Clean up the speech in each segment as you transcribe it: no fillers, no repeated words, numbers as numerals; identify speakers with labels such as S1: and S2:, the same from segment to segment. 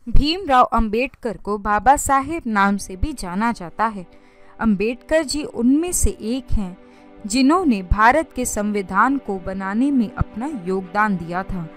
S1: भीमराव अंबेडकर को बाबा साहेब नाम से भी जाना जाता है। अंबेडकर जी उनमें से एक हैं जिन्होंने भारत के संविधान को बनाने में अपना योगदान दिया था।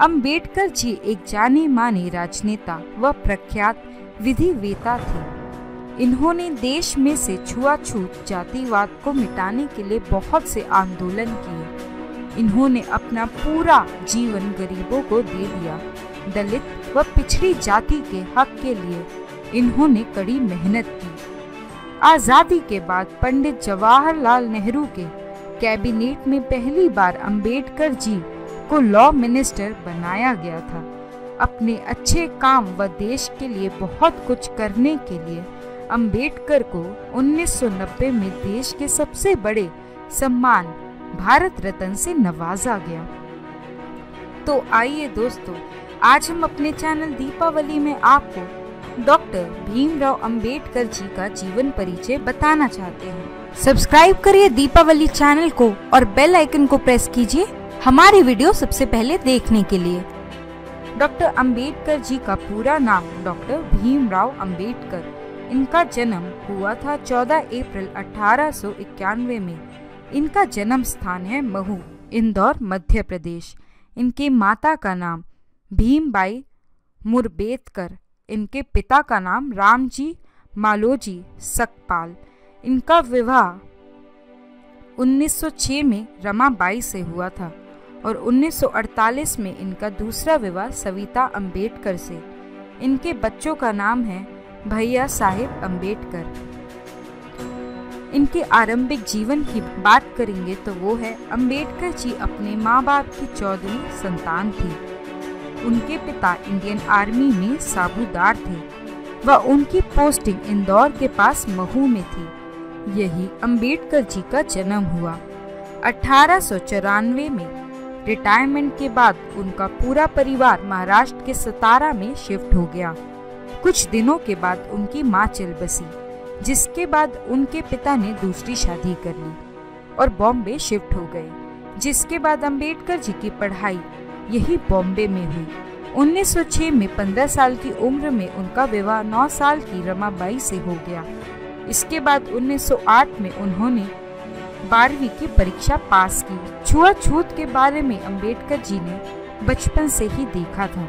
S1: अंबेडकर जी एक जाने माने राजनेता व प्रख्यात विधिवेता थे। इन्होंने देश में से छुआछूत जातिवाद को मिटाने के लिए बहुत से आंदोलन किए। इन्होंने अपना पूरा जीवन गरीबों को दे दिया। दलित व पिछड़ी जाति के हक के लिए इन्होंने कड़ी मेहनत की। आजादी के बाद पंडित जवाहरलाल नेहरू के कैबिनेट में पहली बार अंबेडकर जी को लॉ मिनिस्टर बनाया गया था। अपने अच्छे काम व देश के लिए बहुत कुछ करने के लिए अंबेडकर को 1990 में देश के सबसे बड़े सम्मान भारत रत्न से नवाजा गया। तो आइए दोस्तों, आज हम अपने चैनल दीपावली में आपको डॉक्टर भीमराव अंबेडकर जी का जीवन परिचय बताना चाहते हैं। सब्सक्राइब करिए दीपावली चैनल को और बेल आइकन को प्रेस कीजिए हमारी वीडियो सबसे पहले देखने के लिए। डॉक्टर अंबेडकर जी का पूरा नाम डॉक्टर भीमराव अंबेडकर। इनका जन्म हुआ था 14 अप्रैल 1891 में। इनका जन्म स्थान है महू, इंदौर, मध्य प्रदेश। इनके माता का नाम भीमबाई मुरबेतकर, इनके पिता का नाम रामजी मालोजी सकपाल। इनका विवाह 1906 में रमाबाई से हुआ था और 1948 में इनका दूसरा विवाह सविता अंबेडकर से। इनके बच्चों का नाम है भैया साहेब अंबेडकर। इनके आरंभिक जीवन की बात करेंगे तो वो है अंबेडकर जी अपने माँ बाप की 14वीं संतान थी। उनके पिता इंडियन आर्मी में साबूदार थे व उनकी पोस्टिंग इंदौर के पास महू में थी। यही अंबेडकर जी का जन्म हुआ। 1894 में रिटायरमेंट के बाद उनका पूरा परिवार महाराष्ट्र के सतारा में शिफ्ट हो गया। कुछ दिनों के बाद उनकी मां चल बसी, जिसके बाद उनके पिता ने दूसरी शादी कर ली और बॉम्बे शिफ्ट हो गए। जिसके बाद अंबेडकर जी की पढ़ाई यही बॉम्बे में हुई। 1906 में 15 साल की उम्र में उनका विवाह 9 साल की रमाबाई से हो गया। इसके बाद 1908 में उन्होंने 12वीं की परीक्षा पास की। छुआछूत के बारे में अंबेडकर जी ने बचपन से ही देखा था।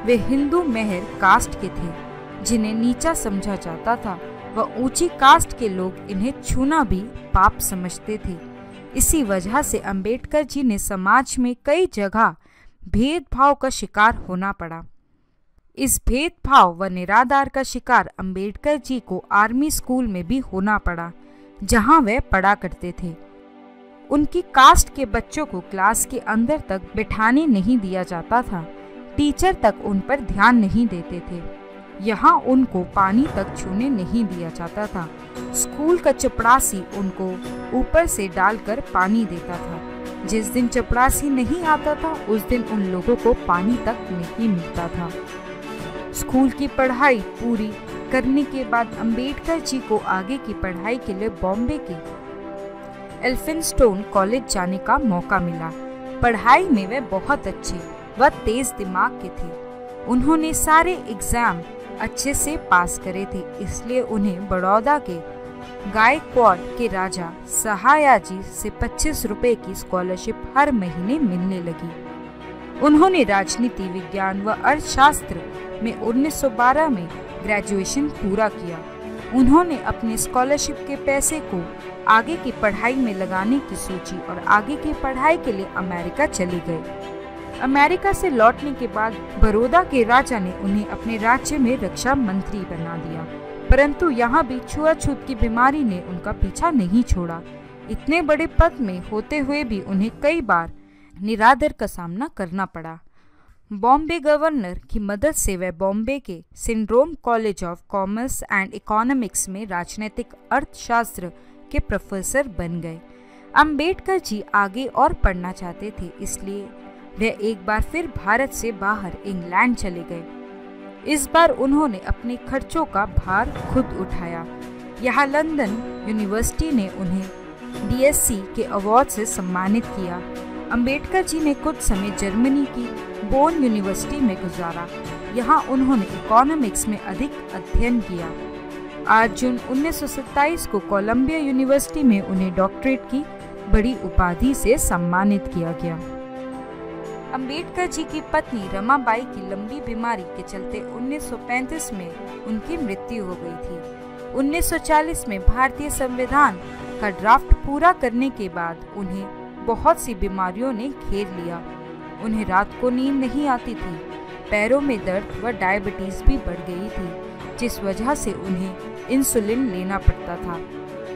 S1: वे हिंदू मेहर कास्ट के थे जिन्हें नीचा समझा जाता था व ऊंची कास्ट के लोग इन्हें छूना भी पाप समझते थे। इसी वजह से अंबेडकर जी ने समाज में कई जगह भेदभाव का शिकार होना पड़ा। इस भेदभाव व निरादर का शिकार अंबेडकर जी को आर्मी स्कूल में भी होना पड़ा, जहां वे पढ़ा करते थे। उनकी कास्ट के बच्चों को क्लास के अंदर तक बिठाने नहीं दिया जाता था। टीचर तक उन पर ध्यान नहीं देते थे। यहाँ उनको पानी तक छूने नहीं दिया जाता था। स्कूल का चपरासी उनको ऊपर से डालकर पानी देता था। जिस दिन चपरासी नहीं आता था उस दिन उन लोगों को पानी तक नहीं मिलता था। स्कूल की पढ़ाई पूरी करने के बाद अंबेडकर जी को आगे की पढ़ाई के लिए बॉम्बे के एल्फिंस्टोन कॉलेज जाने का मौका मिला। पढ़ाई में वे बहुत अच्छे व तेज दिमाग के थे। उन्होंने सारे एग्जाम अच्छे से पास करे थे, इसलिए उन्हें बड़ौदा के गायकवाड़ के राजा सहायाजी से 25 रुपए की स्कॉलरशिप हर महीने मिलने लगी। उन्होंने राजनीति विज्ञान व अर्थशास्त्र में 1912 में ग्रेजुएशन पूरा किया। उन्होंने अपने स्कॉलरशिप के पैसे को आगे की पढ़ाई में लगाने की सोची और आगे की पढ़ाई के लिए अमेरिका चले गए। अमेरिका से लौटने के बाद बड़ौदा के राजा ने उन्हें अपने राज्य में रक्षा मंत्री बना दिया, परंतु यहाँ भी छुआछूत की बीमारी ने उनका पीछा नहीं छोड़ा। इतने बड़े पद में होते हुए भी उन्हें कई बार निरादर का सामना करना पड़ा। बॉम्बे गवर्नर की मदद से वे बॉम्बे के syndrome college of commerce and economics में राजनीतिक अर्थशास्त्र के प्रोफेसर बन गए। अंबेडकर जी आगे और पढ़ना चाहते थे, इसलिए वे एक बार फिर भारत से बाहर इंग्लैंड चले गए। इस बार उन्होंने अपने खर्चों का भार खुद उठाया। यहाँ लंदन यूनिवर्सिटी ने उन्हें डीएससी के अवार्ड से सम्मानित किया। अंबेडकर जी ने कुछ समय जर्मनी की बोन यूनिवर्सिटी में गुजारा। यहाँ उन्होंने इकोनॉमिक्स में अधिक अध्ययन किया। 8 जून 1927 को कोलंबिया यूनिवर्सिटी में उन्हें डॉक्टरेट की बड़ी उपाधि से सम्मानित किया गया। अंबेडकर जी की पत्नी रमाबाई की लंबी बीमारी के चलते 1935 में उनकी मृत्यु हो गई थी। 1940 में भारतीय संविधान का ड्राफ्ट पूरा करने के बाद उन्हें बहुत सी बीमारियों ने घेर लिया। उन्हें रात को नींद नहीं आती थी, पैरों में दर्द व डायबिटीज भी बढ़ गई थी, जिस वजह से उन्हें इंसुलिन लेना पड़ता था।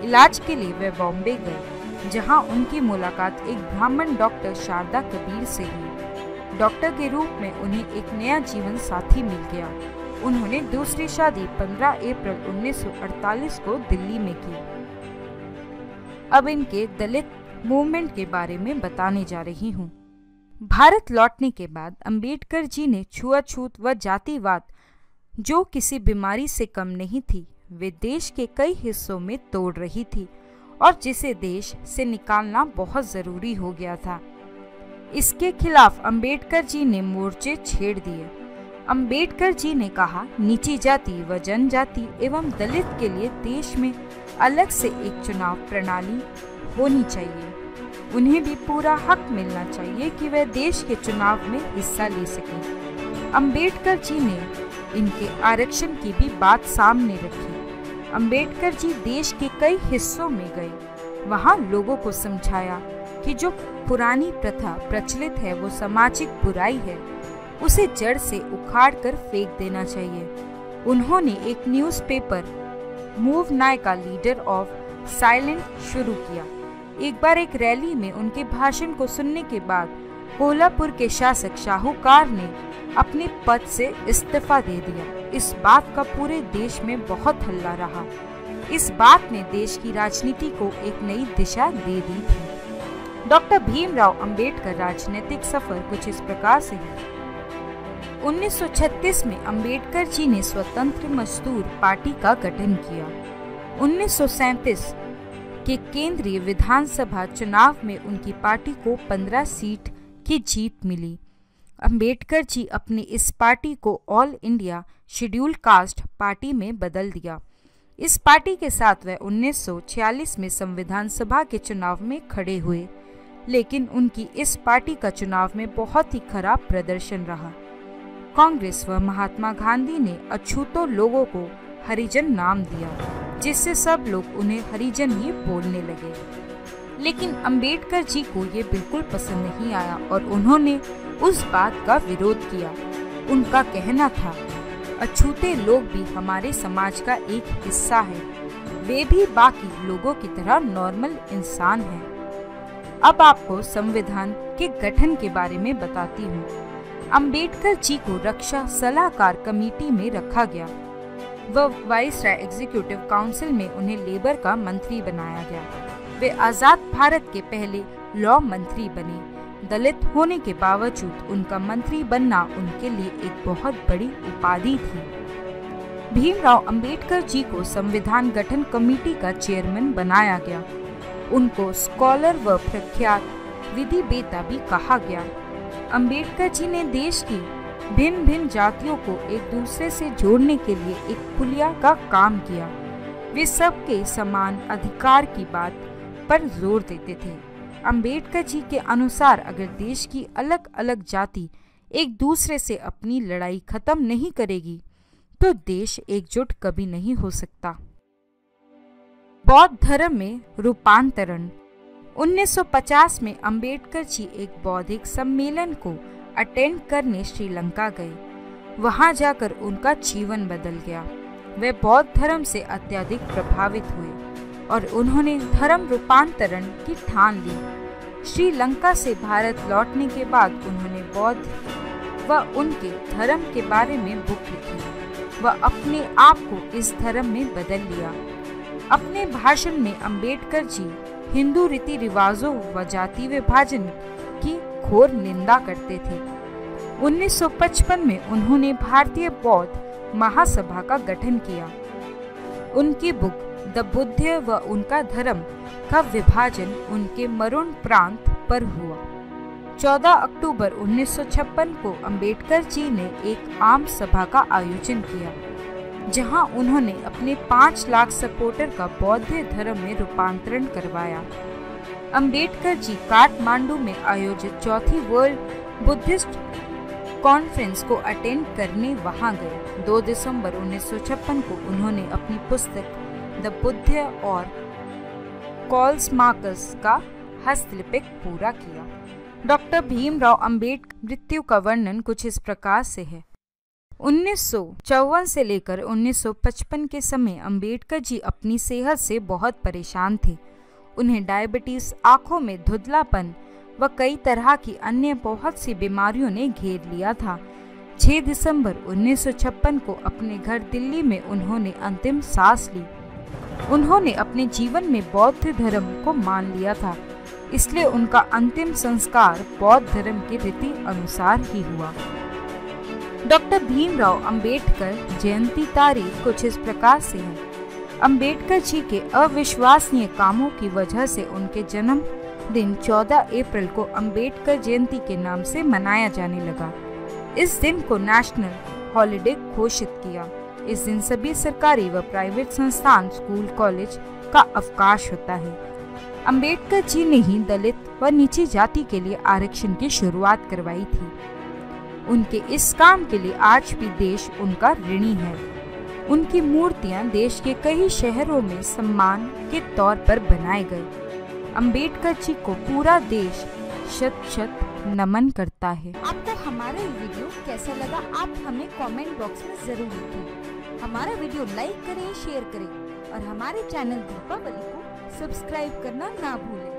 S1: इलाज के लिए वे बॉम्बे गए, जहां उनकी मुलाकात एक ब्राह्मण डॉक्टर शारदा कबीर से हुई। डॉक्टर के रूप में उन्हें एक नया जीवन साथी मिल गया। उन्होंने दूसरी शादी 15 अप्रैल 1948 को दिल्ली में की। अब इनके दलित मूवमेंट के बारे में बताने जा रही हूँ। भारत लौटने के बाद अंबेडकर जी ने छुआछूत व जातिवाद, जो किसी बीमारी से कम नहीं थी, वे देश के कई हिस्सों में तोड़ रही थी और जिसे देश से निकालना बहुत जरूरी हो गया था। इसके खिलाफ अंबेडकर जी ने मोर्चे छेड़ दिए। अंबेडकर जी ने कहा, नीची जाति व जनजाति एवं दलित के लिए देश में अलग से एक चुनाव प्रणाली होनी चाहिए। उन्हें भी पूरा हक मिलना चाहिए कि वे देश के चुनाव में हिस्सा ले सकें। अंबेडकर जी ने इनके आरक्षण की भी बात सामने रखी। अंबेडकर जी देश के कई हिस्सों में गए, वहां लोगों को समझाया कि जो पुरानी प्रथा प्रचलित है वो सामाजिक बुराई है, उसे जड़ से उखाड़ कर फेंक देना चाहिए। उन्होंने एक न्यूज़पेपर मूव नाय का लीडर ऑफ साइलेंट शुरू किया। एक बार एक रैली में उनके भाषण को सुनने के बाद कोल्हापुर के शासक शाहूकार ने अपने पद से इस्तीफा दे दिया। इस बात का पूरे देश में बहुत हल्ला रहा। इस बात ने देश की राजनीति को एक नई दिशा दे दी थी। डॉक्टर भीमराव अंबेडकर राजनीतिक सफर कुछ इस प्रकार से है। 1936 में अंबेडकर जी ने स्वतंत्र मजदूर पार्टी का गठन किया। 1937 के केंद्रीय विधानसभा चुनाव में उनकी पार्टी को 15 सीट की जीत मिली। अंबेडकर जी अपनी इस पार्टी को all India scheduled caste party में बदल दिया। इस पार्टी के साथ वह 1946 में संविधान सभा के चुनाव में खड़े हुए, लेकिन उनकी इस पार्टी का चुनाव में बहुत ही खराब प्रदर्शन रहा। कांग्रेस व महात्मा गांधी ने अछूतों लोगों को हरिजन नाम दिया, जिससे सब लोग उन्हें हरिजन ही बोलने लगे। लेकिन अंबेडकर जी को ये बिल्कुल पसंद नहीं आया और उन्होंने उस बात का विरोध किया। उनका कहना था, अछूते लोग भी हमारे समाज का एक हिस्सा है, वे भी बाकी लोगों की तरह नॉर्मल इंसान हैं। अब आपको संविधान के गठन के बारे में बताती हूँ। अंबेडकर जी को रक्षा सलाहकार कमेटी में रखा गया व वाइसराय एग्जीक्यूटिव काउंसिल में उन्हें लेबर का मंत्री बनाया गया। वे आजाद भारत के पहले लॉ मंत्री बने। दलित होने के बावजूद उनका मंत्री बनना उनके लिए एक बहुत बड़ी उपाधि थी। भीमराव अंबेडकर जी को संविधान गठन कमेटी का चेयरमैन बनाया गया। उनको स्कॉलर व प्रख्यात विधिवेत्ता भी कहा गया। अंबेडकर जी ने देश की भिन्न भिन्न जातियों को एक दूसरे से जोड़ने के लिए एक पुलिया का काम किया। वे सबके समान अधिकार की बात पर जोर देते थे। अंबेडकर जी के अनुसार अगर देश की अलग अलग जाति एक दूसरे से अपनी लड़ाई खत्म नहीं करेगी तो देश एकजुट कभी नहीं हो सकता। बौद्ध धर्म में रूपांतरण। 1950 में अंबेडकर जी एक बौद्धिक सम्मेलन को अटेंड करने श्रीलंका गए। वहां जाकर उनका जीवन बदल गया। वे बौद्ध धर्म से अत्यधिक प्रभावित हुए और उन्होंने धर्म रूपांतरण की ठान ली। श्रीलंका से भारत लौटने के बाद उन्होंने बौद्ध व उनके धर्म के बारे में बुक लिखी व अपने आप को इस धर्म में बदल लिया। अपने भाषण में अंबेडकर जी हिंदू रीति रिवाजों व जाति विभाजन की घोर निंदा करते थे। 1955 में उन्होंने भारतीय बौद्ध महासभा का गठन किया। उनकी बुक द बुद्ध व उनका धर्म का विभाजन उनके मरुण प्रांत पर हुआ। 14 अक्टूबर 1956 को अंबेडकर जी ने एक आम सभा का आयोजन किया, जहां उन्होंने अपने 5 लाख सपोर्टर का बौद्ध धर्म में रूपांतरण करवाया। अंबेडकर जी काठमांडू में आयोजित चौथी वर्ल्ड बुद्धिस्ट कॉन्फ्रेंस को अटेंड करने वहां गए। 2 दिसंबर 1956 को उन्होंने अपनी पुस्तक द बुद्ध और कार्ल मार्क्स का हस्तलिपिक पूरा किया। डॉक्टर भीमराव अंबेडकर मृत्यु का वर्णन कुछ इस प्रकार से है। 1954 से लेकर 1955 के समय अंबेडकर जी अपनी सेहत से बहुत परेशान थे। उन्हें डायबिटीज, आंखों में धुंधलापन व कई तरह की अन्य बहुत सी बीमारियों ने घेर लिया था। 6 दिसंबर 1956 को अपने घर दिल्ली में उन्होंने अंतिम सांस ली। उन्होंने अपने जीवन में बौद्ध धर्म को मान लिया था, इसलिए उनका अंतिम संस्कार बौद्ध धर्म के रीति अनुसार ही हुआ। डॉक्टर भीमराव अंबेडकर जयंती तारीख कुछ इस प्रकार से है। अंबेडकर जी के अविश्वसनीय कामों की वजह से उनके जन्म दिन 14 अप्रैल को अंबेडकर जयंती के नाम से मनाया जाने लगा। इस दिन को नेशनल हॉलिडे घोषित किया। इस दिन सभी सरकारी व प्राइवेट संस्थान, स्कूल, कॉलेज का अवकाश होता है। अंबेडकर जी ने ही दलित व नीची जाति के लिए आरक्षण की शुरुआत करवाई थी। उनके इस काम के लिए आज भी देश उनका ऋणी है। उनकी मूर्तियां देश के कई शहरों में सम्मान के तौर पर बनाए गए। अंबेडकर जी को पूरा देश शत-शत नमन करता है।
S2: आपको हमारा वीडियो कैसा लगा, आप हमें कमेंट बॉक्स में जरूर लिखें। हमारा वीडियो लाइक करें, शेयर करें और हमारे चैनल दीपावली को सब्सक्राइब करना ना भूलें।